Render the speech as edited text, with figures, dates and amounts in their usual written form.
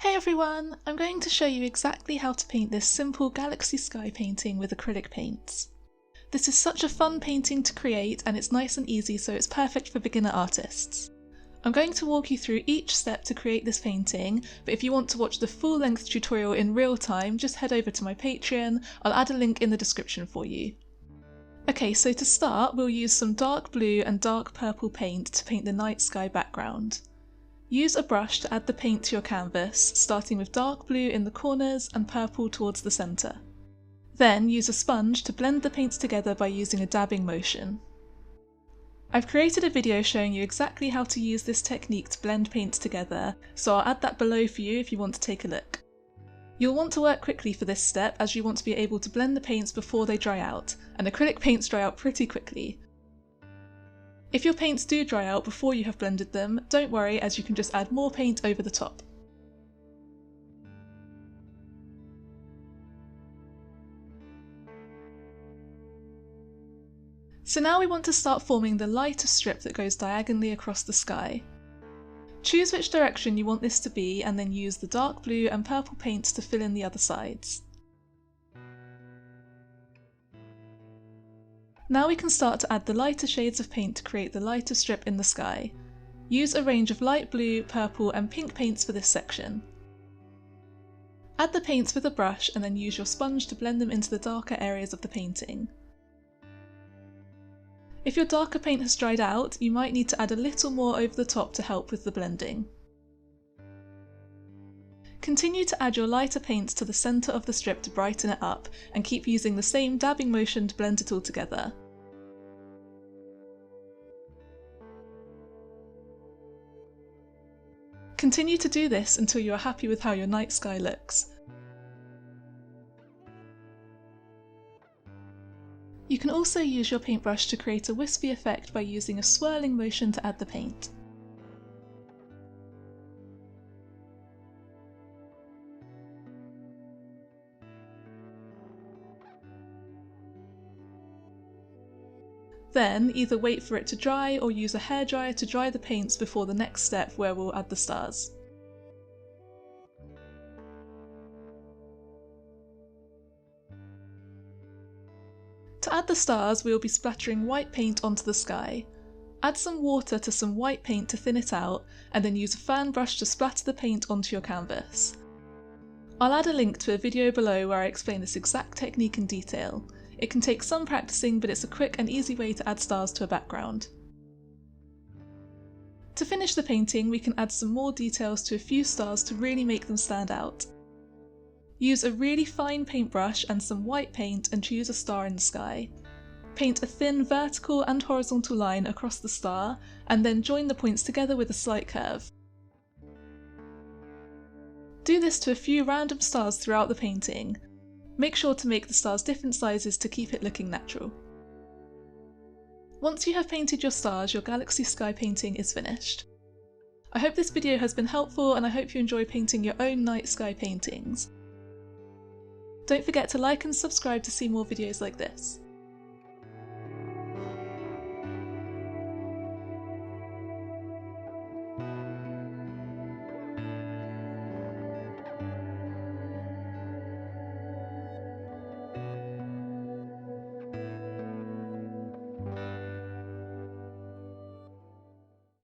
Hey everyone! I'm going to show you exactly how to paint this simple galaxy sky painting with acrylic paints. This is such a fun painting to create and it's nice and easy, so it's perfect for beginner artists. I'm going to walk you through each step to create this painting, but if you want to watch the full-length tutorial in real time, just head over to my Patreon. I'll add a link in the description for you. Okay, so to start, we'll use some dark blue and dark purple paint to paint the night sky background. Use a brush to add the paint to your canvas, starting with dark blue in the corners and purple towards the centre. Then use a sponge to blend the paints together by using a dabbing motion. I've created a video showing you exactly how to use this technique to blend paints together, so I'll add that below for you if you want to take a look. You'll want to work quickly for this step as you want to be able to blend the paints before they dry out, and acrylic paints dry out pretty quickly. If your paints do dry out before you have blended them, don't worry, as you can just add more paint over the top. So now we want to start forming the lighter strip that goes diagonally across the sky. Choose which direction you want this to be and then use the dark blue and purple paints to fill in the other sides. Now we can start to add the lighter shades of paint to create the lighter strip in the sky. Use a range of light blue, purple and pink paints for this section. Add the paints with a brush and then use your sponge to blend them into the darker areas of the painting. If your darker paint has dried out, you might need to add a little more over the top to help with the blending. Continue to add your lighter paints to the centre of the strip to brighten it up, and keep using the same dabbing motion to blend it all together. Continue to do this until you are happy with how your night sky looks. You can also use your paintbrush to create a wispy effect by using a swirling motion to add the paint. Then either wait for it to dry or use a hairdryer to dry the paints before the next step where we'll add the stars. To add the stars, we will be splattering white paint onto the sky. Add some water to some white paint to thin it out, and then use a fan brush to splatter the paint onto your canvas. I'll add a link to a video below where I explain this exact technique in detail. It can take some practicing, but it's a quick and easy way to add stars to a background. To finish the painting, we can add some more details to a few stars to really make them stand out. Use a really fine paintbrush and some white paint and choose a star in the sky. Paint a thin vertical and horizontal line across the star, and then join the points together with a slight curve. Do this to a few random stars throughout the painting. Make sure to make the stars different sizes to keep it looking natural. Once you have painted your stars, your galaxy sky painting is finished. I hope this video has been helpful, and I hope you enjoy painting your own night sky paintings. Don't forget to like and subscribe to see more videos like this.